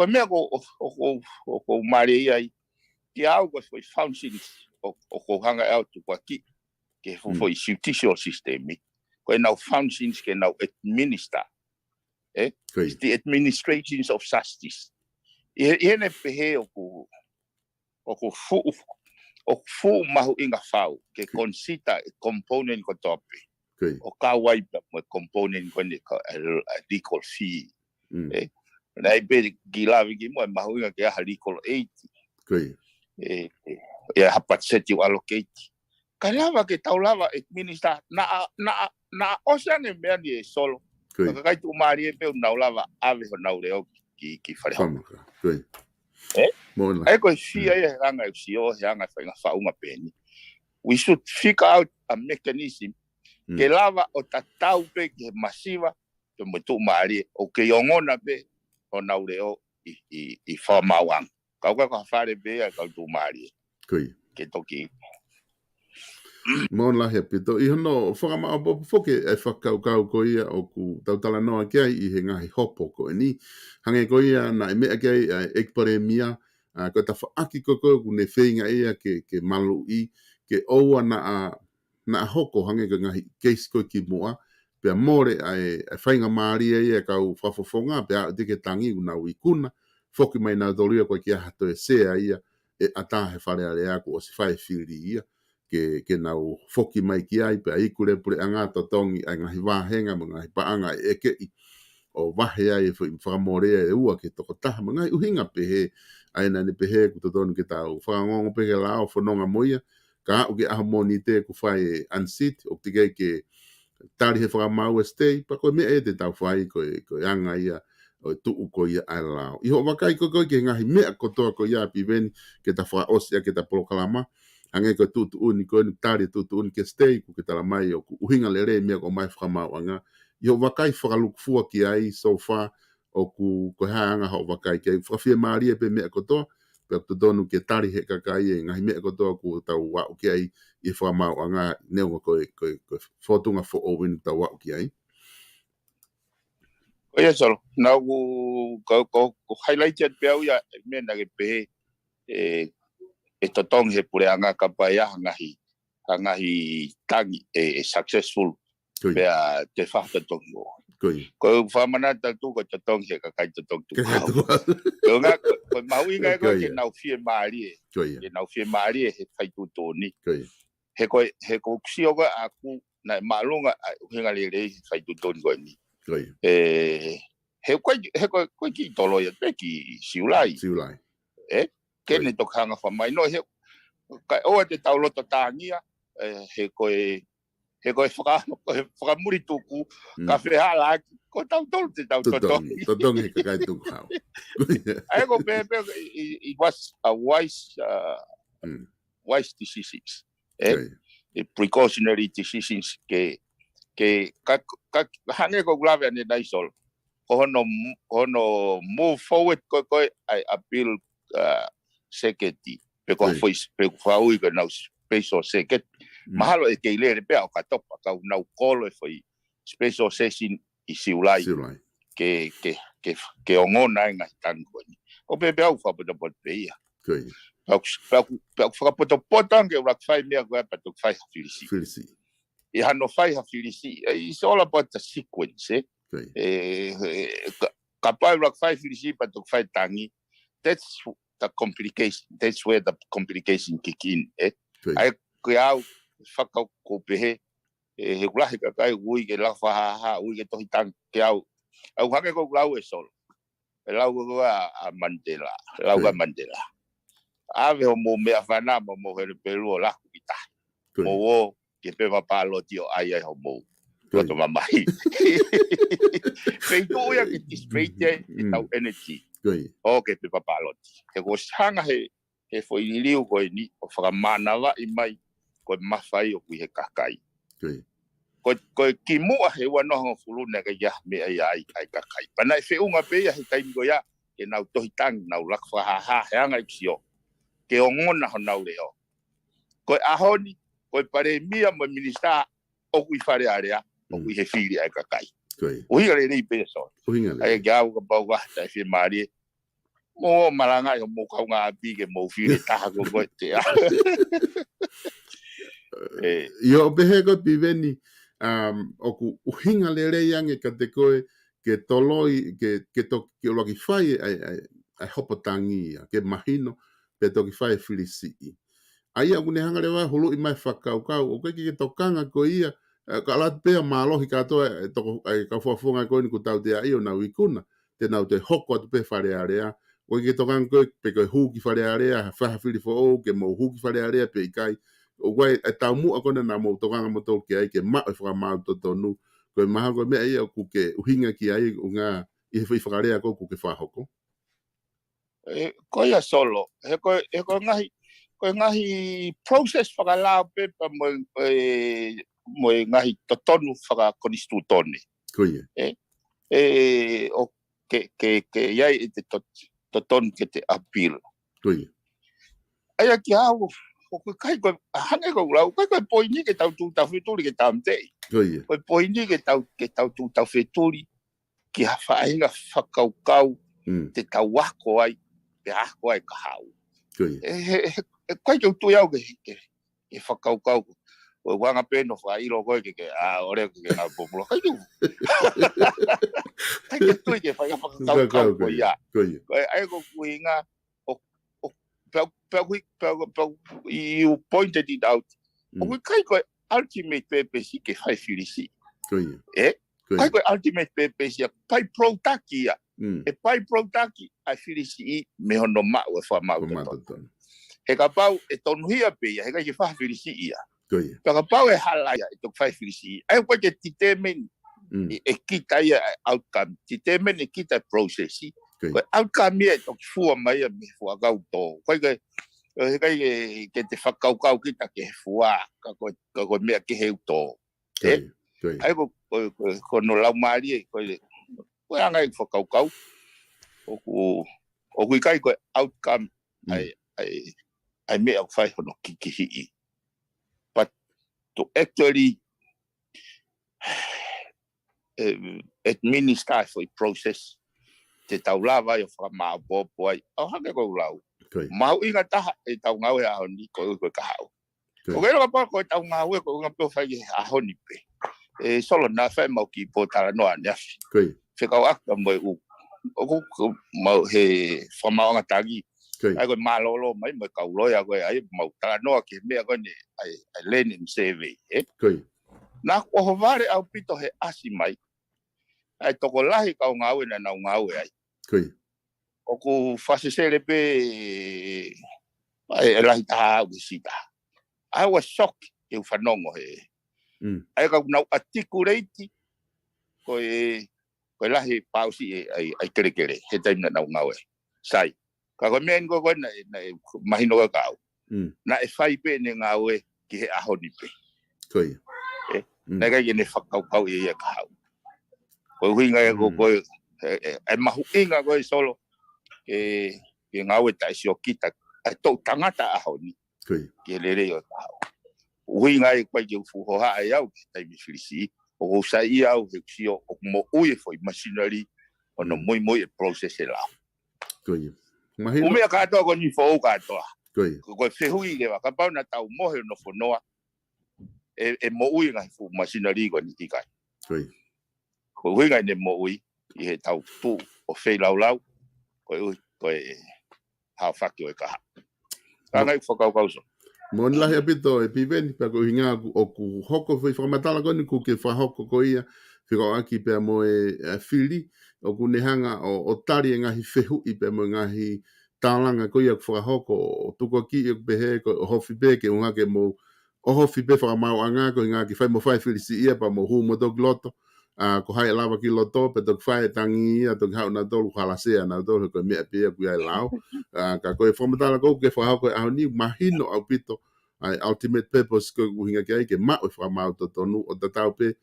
mea ko mare ia ke au ko foi functions o hanga out to ki ke foi judicial system ko now functions ke now administer the administrations of justice ne pehe o fu mahu inga fau ke consider component ko tope o ka wipe mo component ko ne legal fee na be gilavi gi mo mahu inga ke legal aid ya hapat set you allocate kalava ke taulava administer na osan e me solo kai tu mari pe na lava ave na leo ki fare ai ko fia e ranga sio hanga fa uma peni we should figure out a mechanism ke lava o tatau pe ke masiva to mo tu mari o ke yongona pe o na leo i fa mawang ka fare be ka tu mari ke toki Mon la hepito I hono whakama o foke e whakau ko ia o ku tautala noa kia I he ngahi hopo ko ni hange ko ia na e mea kia ekpare mia ko ta whaaki ko ne whenga ia ke malu I ke oua na hoko hange ko ngahi case ko ki mua pia more ai whainga maari ia kau whafofonga pia dike tangi una wikuna foki mai na doria ko kia hato e sea ia e ata he whare ale aku o si whae whiri ia ke nau foki mai ki ai pe ai kure pure anga totongi ai ngahi wahenga mo ngahi paanga e ke o wahe ai fo whakamorea e ua ke toko taha mo ngai uhinga pehe ai nani pehe ku totonu ke tau whakangongo pehe lao whanonga moia ka au ke aho moni te ku whai unsit o tige ke tari he whakamau e stay pa koe mea e te tau whai koe anga ia o tuu ko ia ai lao iho wakai ko ke ngahi mea kotoa ko ia piveni ke ta wha osia ke ta polokalama ange ko tutu uni ko ni tari tutu uni ke stay ku ke tala mai o ku uhinga lere mea ko mai whakamau anga yo wakai whakalukfua ki ai so far o ku ko haanga ho wakai ke whawhia maari e pe mea kotoa pe o tonu ke tari he kakai e ngahi mea kotoa ku tau wau ki ai I whakamau anga neunga ko whotunga fo o winu tau wau ki ai Oia solo na ko highlighted pe au ya me na ke pe e totong he pure anga kapaya ngahi tangi successful pe te fa tongo ko fa mana tu ko totong he ka kai totong tu ko nga ko maui nga ko ke nau fie mari ke nau fie mari he fai tu toni he ko sio ga aku na malunga hinga le fai tu toni ko ni he ko ki tolo ya pe ki siulai ke ne to kanga fa mai no he ka o te taulo to tangia he ko whaka muri tuku ka whehala ko tau tolu te tau totongi he kai tuku hao ai ko pepe it was a wise decisions precautionary decisions ke hange ko glave ane dai sol ko hono move forward ko I appeal security because foi foi que não special secret mahalo e ke le pe o katopa ka na kolo foi special session I siulai ke ongona nga tango ni o pe au fa poto pe ia pa poto potang ke rak fai me ko pa to fai filisi e hanno fai filisi it's all about the sequence kapai rak fai filisi pa to fai tangi that's the complication that's where the complication kick in ai ko au whakau ko pehe he kulahi ka kai ui ke la whaha ui ke tohi tang ke au hake ko lau e solo lau ko a Mandela ave ho mo mea whana mo he peru o laku ki tahi mo o ke pewa palo tio ai ho mo to mamai feitu ia ke display te tau energy o ke pewa palo he ko sanga he e foi liu ko ni o whakamana wa I mai ko mawhai o kui he kakai. Ko ki mua he wanoho fuluna ka ia me ai kakai. Pana e whiunga pia he taimi ko ia ke nau tohitangi nau lakwa ha heanga I sio. Ke o ngona ho nau leo. Ko ahoni, ko pare mia mo minista o kui whare area o kui he whiri ai kakai. Uhinga le rei pia so. Ai ke au ka pau wahta e whi maari mo maranga yo mo kaunga api ke mo whiri taha ko koe te a. Yo behe ko piveni o ku uhinga le rei ange ka te koe ke toloi ke to ke loki whai ai hopotangi ke mahino pe toki whai whirisi I. Ai aku ne hanga lewa hulu I mai whakaukau o ke tokanga ko ia ka lat pea malohi katoa toko ai ka fuafunga ko ni ku tau te ai o na wikuna te nau te hoko atu pe whare area o ke tokanga ko pe ko huki whare area whaha whiri fo o ke mo huki whare area pe ikai o wai e tau mua kona na mo tokanga mo tau ke ai ke ma e whakamau to tonu ko e maha ko mea ia ku ke uhinga ki ai o ngā I he whakarea ko ku ke whahoko. Ko ia solo, he ko ngahi process whakalao pe pa mo ngahi totonu whakakonistu tone. Ko ia. O ke iai e te totonu ke te appeal. Ko ia. Aia ki au, ko kai ko hange ko lau, kai ko poini ke tau tu tau wheturi ke tau mtei. Ko ia. Ko poini ke tau tu tau wheturi ki hawhainga whakaukau te tau wako ai, te ako ai ka hau. Ko ia. Kai ke utui au ke whakaukau ko. O wanga peno whairo koe ke ore ke ngā populo. Kai ke kai ke tui ke whakaukau ko ia. Ko ia. Ko ai ko kuinga you pointed it out. O kai ko ultimate purpose ke whai whirisi. Ko ia. Kai ko ultimate purpose ia pai protaki ia. E pai protaki ai whirisi me hono mau e whamau tonu. He ka pau e tonuhia pe ia, he kai ke wha whirisi ia. Ka pau e halaia e tok whai whirisi. Ai koe ke determine e kita ia outcome. Determine e kita processi. Koe outcome ia e tok fua mai a me fua kau tō. Koe he kai ke te whakaukau kita ke he fua. Ka koe mea ke heu tō. Ai ko no lau maari e koe angai whakaukau. O kui kai koe outcome ai mea au whai hono kikihi. But to actually administer for a process, te tau lawa i o whakamau pōpō ai, au hake kou lau. Mau inga taha e tau ngau e ahoni koe ka hau. O kero ka pā koe tau ngau e koe ngā pō whai e ahoni pe. E solo nā whai mau ki pōtara noa niafi. Whekau aka mo e u. O kuku mau he whamaonga tangi. Ai koe malolo mai mo kau loia koe ai mau tala noa ke mea koe ne ai learning survey. Nā koho ware au pito he asi mai. Ai toko lahi kau ngau e na nau ngau e ai. O ku whasesere pe ai lahi taha au kisita. I was shocked e whanongo he. Ai kau nau articulate koe lahi pausi ai kere he taimna nau ngau e. Sai. Ka koe mea niko koe na mahino ka kau. Na e whai pe ne ngau e ki he ahoni pe. Nā kai ne whakaukau e ia ka hau. Koe huinga e koe e mahu inga koe solo ke ngau e taisi o kita e tau tangata ahoni ki le reo ka hau. Huinga e koe ke ufuhoha e au ki taimi whirisi o ko sa i au he kusio o mo ue foi machinery o no moi e process e lau. Umea katoa ko ni fōu katoa. Koe whehui ke waka pau na tau mohe no whonoa e mo ui ngai fu machinery ko ni tikai. Ko ui ngai ne mo ui I he tau tu o whei lau koe hao whaki o e kaha. Ka ngai whakau so. Mo ni lahi apito e piveni pa ko hinga o ku hoko whi whakamatala ko ni ku ke whahoko ko ia whiko aki pia mo e whiri o ku nehanga o tari e ngahi whehu I pia mo ngahi tālanga ko ia whakahoko o tuko ki e pehe ko hofi pe ke unga ke mo o hofi pe whakamau anga ko inga ki whai mo whai whiri si ia pa mo hu mo tok loto ko hai lava ki loto pe tok fai tangi tok hau na tolu halase na tolu ko me pe ku ai lao ka ko fomatala ko ke fa ko au ni mahino au pito ai ultimate purpose ko hinga ke ma o fa ma to tonu o tatau pe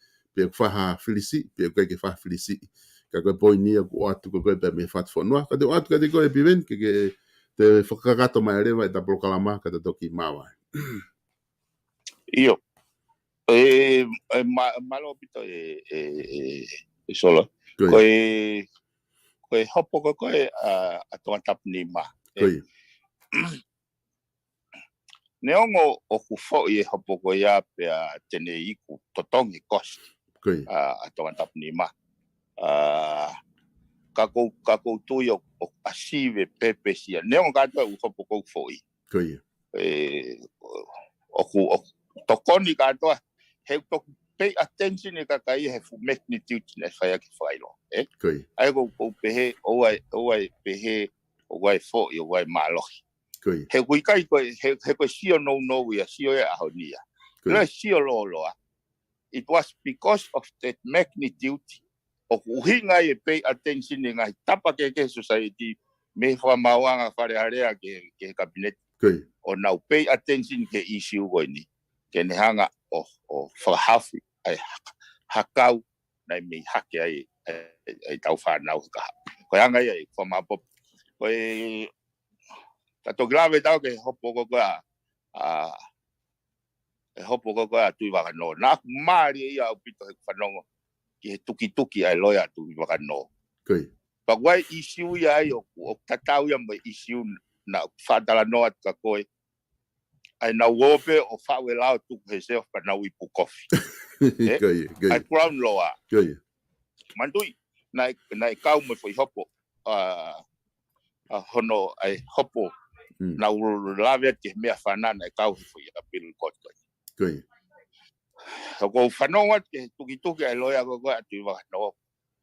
fa ha filisi pe ko ke fa filisi ka ko poini ko atu ko pe me FATUFONUA ka te atu ka te ko e piven ke te whakakato mai rewa e ta POLOKALAMA ka te toki mawa. Iyo. Malo pito solo. Koe hopo koe a tonga tapni ma. Neongo o kufo i hopo koe ya pe a tene iku totongi kosti. A tonga tapni ma. Kako tui o asive pepesia. Neongo kato u hopo koe foi. O tokoni kato he tok pay attention e kakai he fu magnitude ne faya ki failo ai go pehe o ai pehe o ai fo o ai malo he kui kai ko he ko sio no we sio e ahonia le sio lo it was because of that magnitude o hinga e pay attention e ngai tapa ke society me fa mawanga fare area ke cabinet o now pay attention ke issue go ni ke ne hanga o whakahafu ai hakau nai me hake ai tau whanau ka. Koe anga ai whamapop. Koe tato grave tau ke hopo ko a tui wakano. Nā ku maari ia au pito he whanongo ki he tuki ai loia tui wakano. Pa wai issue ia ai o tatau ia mai issue na whatala noa ka koe. Ai na wope o whawe lao tuku he seo whanau i pukofi. Ai crown loa. Mandui, nai kau me foi hopo. Hono ai hopo. Na uru lave ke mea whanana ai kau he foi a pilu koto. Ko whanonga ke tuki ai loia ko atu i wakano.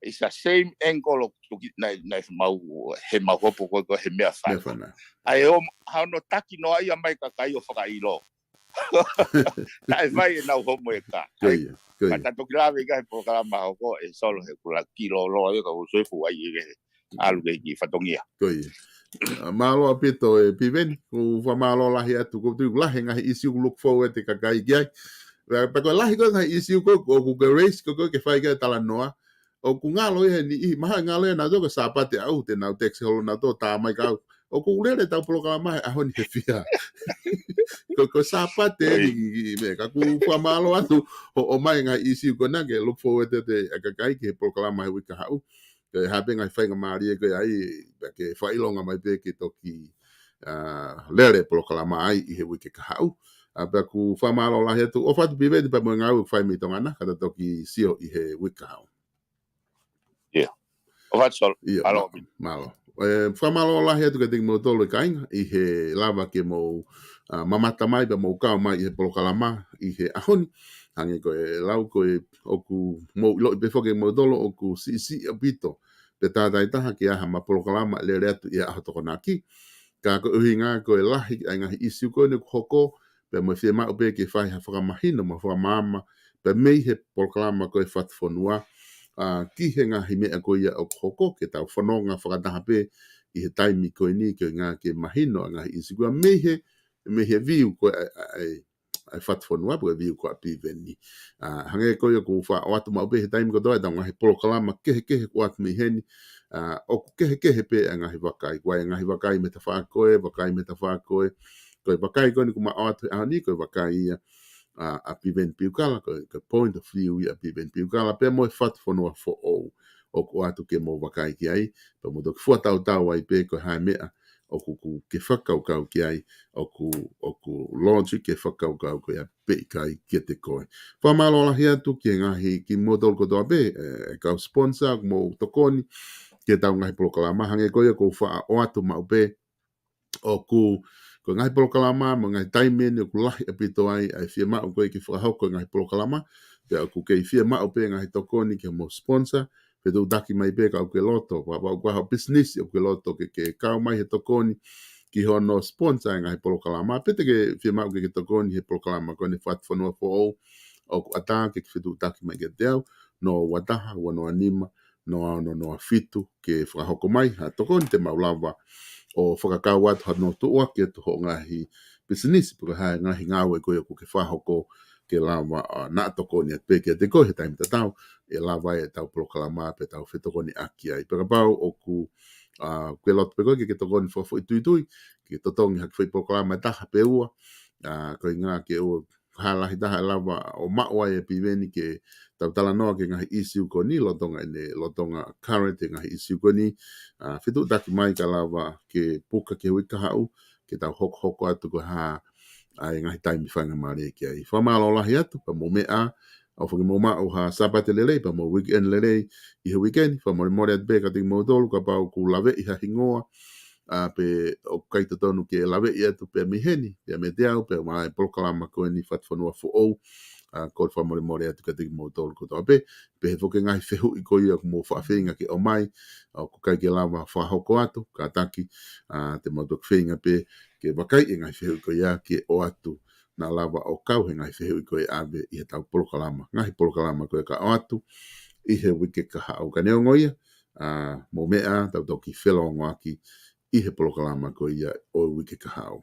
It's the same angle of tuki nai mau he mau hopo ko he mea whanana. Ai o hano taki no ai a mai kakai o whakailo. Tai vai na homo e ka. Tato grave ka POLOKALAMA ko e solo he kula kilo lo e ka usoifu ai e alu ke ki fatongia. Malo apito e piveni ku fa malo lahi atu ko tu lahi ngahi issue look forward te kakai gai. Pa ko lahi ko ngahi issue ko ku ke race ko ke fai ka tala noa. O ku ngalo e ni maha ngalo e na do ka sapate au te na taxi holo na do ta mai ka o ku lele ta POLOKALAMA a honi he fia. Ko sapate ni me ka ku fa malo atu o mai nga issue ko na ke look forward te kakai ke POLOKALAMA he wika hau ke habe ngai whainga maari ke ai ke whailonga mai pe ke toki lere POLOKALAMA ai i he wike ka hau pe ku whamalo lahi atu o whatu piwe pa mo ngau whai mi tongana kata toki sio i he wike hau o whatu sol malo whamalo lahi atu ke tiki mo tolo kainga i he lava ke mo mamata mai pa mo kau mai i he POLOKALAMA i he ahoni hangi ko e lau ko e oku mo lo pe foke mo dolo oku si apito pe tātai taha ki aha ma POLOKALAMA le reatu i aha TOKONAKI ka ko uhinga ko e lahi ai ngahi isi ko ne hoko pe mo fie mau pe ke whai ha whakamahino ma whakamama pe mei he POLOKALAMA ko e FATUFONUA ki he ngahi mea ko ia o hoko ke tau whanonga whakataha pe i he taimi ko ni ke ngā ke mahino ngahi isi ko mei he viu ko ai FATUFONUA po viu ko PIVENI hange ko ia ko fa o atu mau pe he taimi ko doa tanga he POLOKALAMA kehe ko atu mi heni o kehe pe ngahi wakai ko ngahi wakai me ta whakoe ko wakai ko ni ko ma o atu ani ko wakai ia a PIVENI PIUKALA ko point of view ia PIVENI PIUKALA pe mo FATUFONUA fo o ko atu ke mo wakai ki ai pe mo dok fu tau ai pe ko ha mea o ku ke whakaukau ki ai o ku logic ke whakaukau ko ia pe kai ki te koe. Whamalo lahi atu ki ngahi ki modol ko toa pe e kau sponsor mo tokoni ke tau ngahi POLOKALAMA hange ko ia ko wha o atu mau pe o ku ko ngahi POLOKALAMA mo ngahi taimi ni ku lahi apito ai fia mau ko i ki whakahauko ngahi POLOKALAMA pe o ku kei fia mau pe ngahi tokoni ke mo sponsor pe tu daki mai pe ka ke loto wa business o ke loto ke kau mai he tokoni ki hono sponsor ngai POLOKALAMA pe te ke fia mau ke tokoni he POLOKALAMA ko ni FATUFONUA fo o ata ke fitu daki mai ke deu no wataha ua no anima no fitu ke whakahoko mai ha tokoni te maulawa o whakakau atu ha no tua ke tu ho ngahi business puka hai ngahi ngawe koe ko ke whahoko ke lava na tokoni at peke te koe he taimi tatau e lava e tau polokalama pe tau whetokoni aki ai peka pau o ku ke lotu pe koe ke tokoni whawhu i tui ke totongi haki whai polokalama e taha pe ua koe ngā ke ua halahi taha lava o maua e piveni ke tau tala noa ke ngahi isi uko ni lotonga ine lotonga current e ngahi isi uko ni whitu taki mai ka lava ke puka ke hui kahau ke tau hoko atu ko ha ai ngahi taimi whanga maare ki ai whamalo lahi atu pa mo mea au whangi mo mao ha sabate lelei pa mo weekend lelei i he weekend whamore more at beka tiki mo tolu ka pau ku lawe i ha hingoa pe o kaita tonu ke lawe i atu pe miheni pe me te au pe mai polokalama koe ni FATUFONUA fo ou ko fa more atu ka tiki mo tolu ko toa pe he foke ngai whehu i koe aku mo whaafenga ke o mai ko kai ke lava whahoko atu ka taki te mo tuk whenga pe ke wakai e ngai whehu i koe ia ke o atu na lava o kau he ngai whehu i koe abe i he tau polokalama ngahi polokalama koe ka o atu i he wike ka hao ka neongoia mo mea tau toki whelo ngoaki i he polokalama ko ia o wike ka hao.